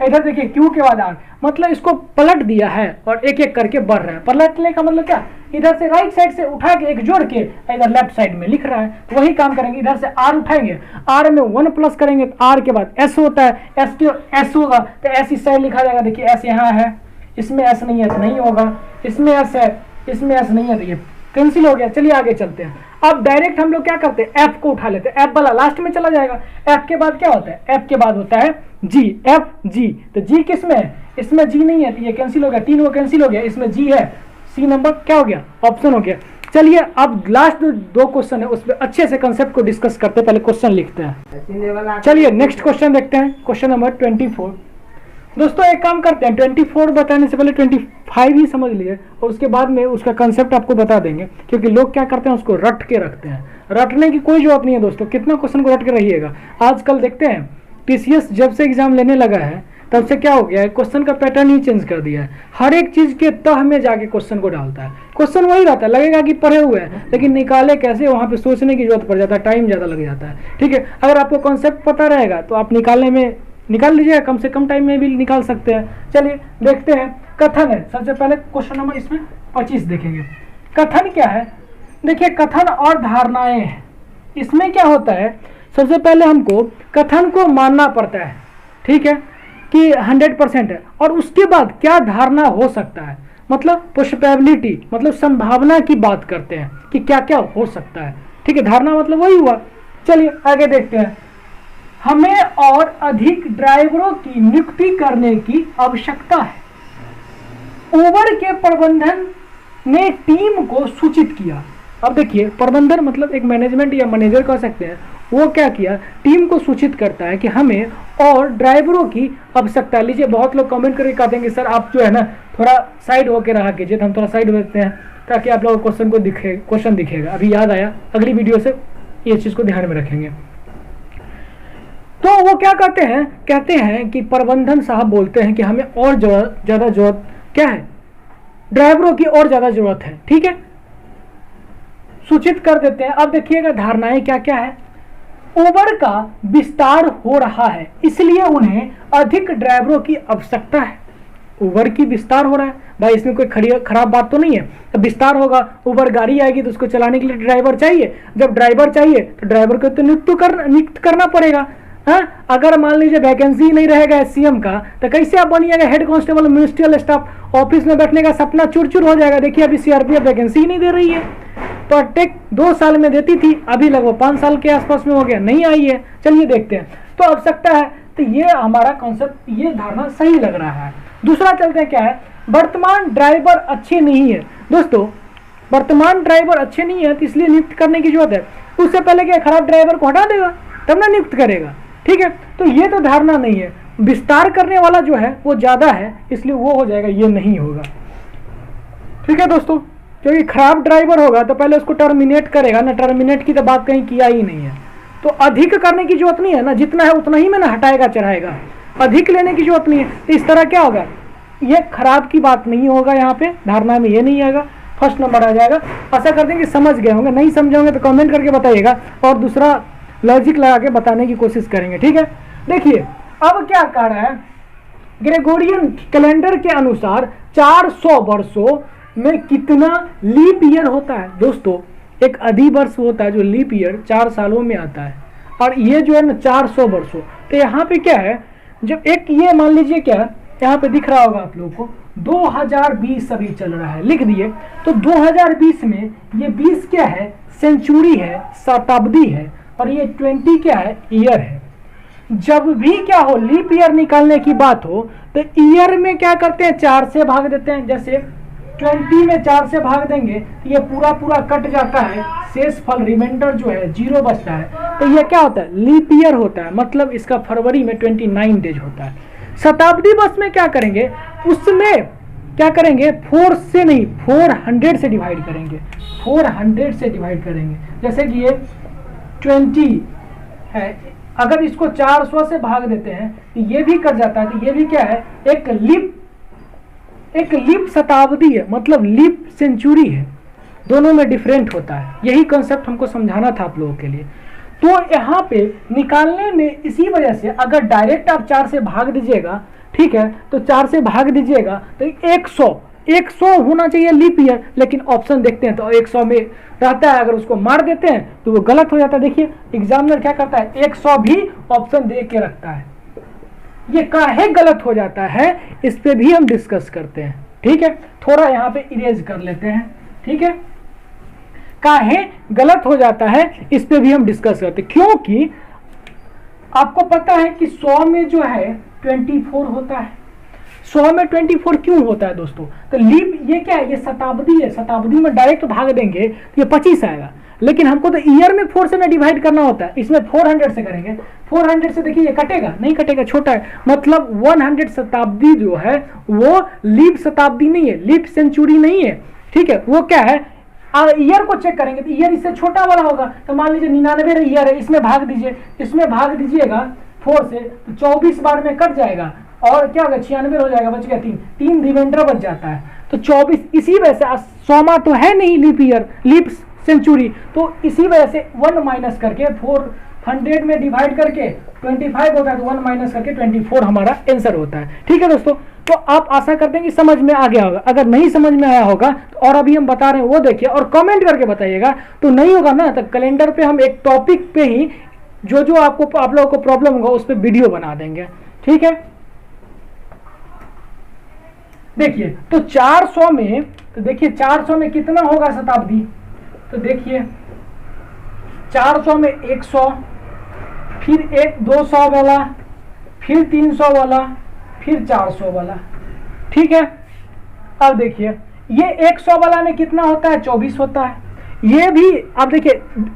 इधर देखिए Q के बाद R, मतलब इसको पलट दिया है और एक एक करके बढ़ रहा है। पलटने का मतलब क्या? इधर से राइट साइड से उठा के एक जोड़ के इधर लेफ्ट साइड में लिख रहा है, तो वही काम करेंगे। इधर से R उठाएंगे, R में 1 प्लस करेंगे तो R के बाद S होता है, S के S होगा तो S इस साइड लिखा जाएगा। देखिए S यहाँ है, इसमें S नहीं है तो नहीं होगा, इसमें S है, इसमें S नहीं है तो ये कैंसिल हो गया। चलिए आगे चलते हैं। अब डायरेक्ट हम लोग क्या करते हैं, F को उठा लेते हैं, F वाला लास्ट में चला जाएगा। F के बाद क्या होता है? F के बाद होता है G, F G, तो G किस में है? इसमें G नहीं है तो ये कैंसिल हो गया, 3 वो कैंसिल हो गया, इसमें G है, C नंबर क्या हो गया? ऑप्शन हो गया। चलिए अब लास्ट दो क्वेश्चन है, उसमें अच्छे से कंसेप्ट को डिस्कस करते हैं, पहले क्वेश्चन लिखते हैं। चलिए नेक्स्ट क्वेश्चन देखते हैं, क्वेश्चन नंबर 24। दोस्तों एक काम करते हैं, 24 बताने से पहले 25 ही समझ लिए और उसके बाद में उसका कंसेप्ट आपको बता देंगे, क्योंकि लोग क्या करते हैं उसको रट के रखते हैं। रटने की कोई जरूरत नहीं है दोस्तों, कितना क्वेश्चन को रट के रहिएगा। आजकल देखते हैं TCS जब से एग्जाम लेने लगा है तब से क्या हो गया है, क्वेश्चन का पैटर्न ही चेंज कर दिया है। हर एक चीज के तह में जाके क्वेश्चन को डालता है। क्वेश्चन वही रहता है, लगेगा कि पढ़े हुए हैं, लेकिन निकाले कैसे वहां पे सोचने की जरूरत पड़ जाता है, टाइम ज्यादा लग जाता है। ठीक है, अगर आपको कॉन्सेप्ट पता रहेगा तो आप निकालने में निकाल लीजिएगा, कम से कम टाइम में भी निकाल सकते हैं। चलिए देखते हैं, कथन है सबसे पहले क्वेश्चन नंबर, इसमें 25 देखेंगे। कथन क्या है, देखिए कथन और धारणाएं हैं। इसमें क्या होता है, सबसे पहले हमको कथन को मानना पड़ता है, ठीक है, कि 100% है, और उसके बाद क्या धारणा हो सकता है, मतलब पॉसिबिलिटी, मतलब संभावना की बात करते हैं कि क्या क्या हो सकता है, ठीक है। धारणा मतलब वही हुआ। चलिए आगे देखते हैं। हमें और अधिक ड्राइवरों की नियुक्ति करने की आवश्यकता है। उबर के प्रबंधन ने टीम को सूचित किया। अब देखिए प्रबंधन मतलब एक मैनेजमेंट या मैनेजर कह सकते हैं, वो क्या किया, टीम को सूचित करता है कि हमें और ड्राइवरों की आवश्यकता। लीजिए बहुत लोग कमेंट करके कहते हैं कि सर आप जो है ना थोड़ा साइड होकर रहा कीजिए, तो हम थोड़ा साइड होते हैं ताकि आप लोगों को क्वेश्चन दिखेगा। अभी याद आया, अगली वीडियो से ये चीज़ को ध्यान में रखेंगे। तो वो क्या कहते हैं कि प्रबंधन साहब बोलते हैं कि हमें और ज़्यादा जरूरत क्या है, ड्राइवरों की और ज़्यादा जरूरत है, ठीक है, सूचित कर देते हैं। अब देखिएगा धारणाएं क्या क्या है। उबर का विस्तार हो रहा है, इसलिए उन्हें अधिक ड्राइवरों की आवश्यकता है। उबर की विस्तार हो रहा है भाई, इसमें कोई खराब बात तो नहीं है। तो विस्तार होगा, उबर गाड़ी आएगी तो उसको चलाने के लिए ड्राइवर चाहिए। जब ड्राइवर चाहिए तो ड्राइवर को तो नियुक्त करना पड़ेगा। हाँ, अगर मान लीजिए वैकेंसी नहीं रहेगा एससीएम का तो कैसे आप बनिएगा head constable, ministerial staff, office में बैठने का सपना चूर चूर हो जाएगा। देखिए अभी सीआरपीएफ वैकेंसी ही नहीं दे रही है, प्रत्येक 2 साल में देती थी, अभी लगभग 5 साल के आसपास में हो गया, नहीं आई है। चलिए देखते हैं, तो आवश्यकता है, तो ये हमारा कॉन्सेप्ट, ये धारणा सही लग रहा है। दूसरा चलते हैं, क्या है, वर्तमान ड्राइवर अच्छे नहीं है। दोस्तों वर्तमान ड्राइवर अच्छे नहीं है तो इसलिए नियुक्त करने की जरूरत है। उससे पहले क्या खराब ड्राइवर को हटा देगा तब ना नियुक्त करेगा, ठीक है। तो ये तो धारणा नहीं है। विस्तार करने वाला जो है वो ज्यादा है इसलिए वो हो जाएगा, ये नहीं होगा, ठीक है दोस्तों। क्योंकि खराब ड्राइवर होगा तो पहले उसको टर्मिनेट करेगा ना, टर्मिनेट की तो बात कहीं किया ही नहीं है। तो अधिक करने की जरूरत नहीं है ना, जितना है उतना ही में ना हटाएगा चढ़ाएगा, अधिक लेने की जरूरत नहीं है। तो इस तरह क्या होगा, ये खराब की बात नहीं होगा, यहाँ पे धारणा में ये नहीं आएगा, फर्स्ट नंबर आ जाएगा। आशा करते हैं कि समझ गए होंगे, नहीं समझे होंगे तो कमेंट करके बताइएगा और दूसरा लॉजिक लगा के बताने की कोशिश करेंगे, ठीक है। देखिए अब क्या कह रहा है, ग्रेगोरियन कैलेंडर के अनुसार 400 वर्षों में कितना लीप ईयर होता है। दोस्तों एक अधिवर्ष होता है जो लीप ईयर 4 सालों में आता है, और ये जो है ना 400 वर्षों। तो यहाँ पे क्या है, जब एक ये मान लीजिए क्या यहाँ पे दिख रहा होगा आप लोगों को 2020 अभी चल रहा है, लिख दिए। तो 2020 में ये 20 क्या है, सेंचुरी है, शताब्दी है, और ये 20 क्या है, ईयर है। जब भी क्या हो लीप ईयर निकालने की बात हो तो ईयर में क्या करते हैं, 4 से भाग देते हैं। जैसे 20 में 4 से भाग देंगे तो ये पूरा पूरा कट जाता है, शेष फल रिमाइंडर जो है 0 बचता है। तो ये क्या होता है, लीप ईयर होता है, मतलब इसका फरवरी में 29 डेज होता है। शताब्दी वर्ष में क्या करेंगे, उसमें क्या करेंगे, 4 से नहीं 400 से डिवाइड करेंगे, 400 से डिवाइड करेंगे। जैसे कि ये 20 है, अगर इसको 400 से भाग देते हैं तो ये भी कट जाता है। तो ये भी क्या है, एक लीप शताब्दी है, मतलब लीप सेंचुरी है, दोनों में डिफरेंट होता है। यही कॉन्सेप्ट हमको समझाना था आप लोगों के लिए। तो यहाँ पे निकालने में इसी वजह से अगर डायरेक्ट आप 4 से भाग दीजिएगा, ठीक है, तो 4 से भाग दीजिएगा तो 100 होना चाहिए लीप ईयर, लेकिन ऑप्शन देखते हैं तो 100 में रहता है। अगर उसको मार देते हैं तो वो गलत हो जाता है। देखिए एग्जामिनर क्या करता है, 100 भी ऑप्शन दे के रखता है। ये काहे गलत हो जाता है, इस पे भी हम डिस्कस करते हैं, ठीक है। थोड़ा यहाँ पे इरेज कर लेते हैं, ठीक है। काहे गलत हो जाता है इस पे भी हम डिस्कस करते हैं, क्योंकि आपको पता है कि 100 में जो है 24 होता है। 100 में 24 क्यों होता है दोस्तों, तो लीप ये क्या है, ये शताब्दी है, शताब्दी में डायरेक्ट भाग देंगे तो ये 25 आएगा, लेकिन हमको तो ईयर में 4 से ना डिवाइड करना होता है। इसमें 400 से करेंगे, 400 से देखिए ये कटेगा, नहीं कटेगा, छोटा है, मतलब 100 शताब्दी जो है वो लीप शताब्दी नहीं है, लीप सेंचुरी नहीं है, ठीक है। वो क्या है, ईयर को चेक करेंगे तो ईयर इससे छोटा वाला होगा। तो मान लीजिए 99 ईयर है, इसमें भाग दीजिए, इसमें भाग दीजिएगा 4 से, तो 24 बार में कट जाएगा और क्या होगा, 96 हो जाएगा, बच गया 3 रिमाइंडर बच जाता है। तो 24 इसी वजह से 100 तो है नहीं लीप ईयर, लीप सेंचुरी, तो इसी वजह से 1 माइनस करके 4 100 में डिवाइड करके 25 होता है तो 1 माइनस करके 24 हमारा आंसर होता है। ठीक है दोस्तों, तो आप आशा करते हैं कि समझ में आ गया होगा। अगर नहीं समझ में आया होगा तो और अभी हम बता रहे हैं वो देखिए और कमेंट करके बताइएगा। तो नहीं होगा ना तो कैलेंडर पे हम एक टॉपिक पे ही जो जो आप लोगों को प्रॉब्लम होगा उस पर वीडियो बना देंगे। ठीक है, देखिए तो 400 में, तो देखिए 400 में कितना होगा शताब्दी, तो देखिए 400 में 100, फिर एक 200 वाला, फिर 300 वाला, फिर 400 वाला। ठीक है, अब देखिए ये 100 वाला में कितना होता है, 24 होता है। ये भी आप देखिए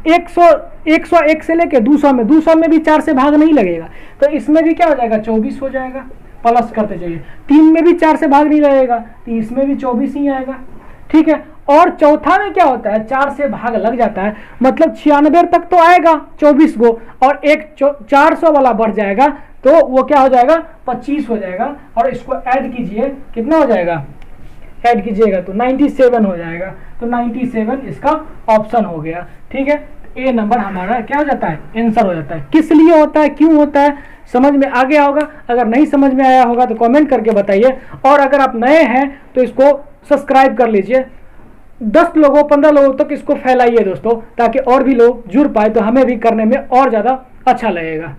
101 से लेके 200 में भी 4 से भाग नहीं लगेगा, तो इसमें भी क्या हो जाएगा, 24 हो जाएगा। प्लस करते जाइए, 3 में भी 4 से भाग नहीं लगेगा तो इसमें भी 24 ही आएगा। ठीक है, और चौथा में क्या होता है, 4 से भाग लग जाता है, मतलब 96 तक तो आएगा 24 गो, और एक 400 वाला बढ़ जाएगा तो वो क्या हो जाएगा, 25 हो जाएगा। और इसको ऐड कीजिए, कितना हो जाएगा, ऐड कीजिएगा तो 97 हो जाएगा। तो 97 इसका ऑप्शन हो गया। ठीक है, ए नंबर हमारा क्या हो जाता है, आंसर हो जाता है। किस लिए होता है, क्यों होता है, समझ में आ गया होगा। अगर नहीं समझ में आया होगा तो कमेंट करके बताइए, और अगर आप नए हैं तो इसको सब्सक्राइब कर लीजिए। 10 लोगों 15 लोगों तक इसको फैलाइए दोस्तों, ताकि और भी लोग जुड़ पाए तो हमें भी करने में और ज़्यादा अच्छा लगेगा।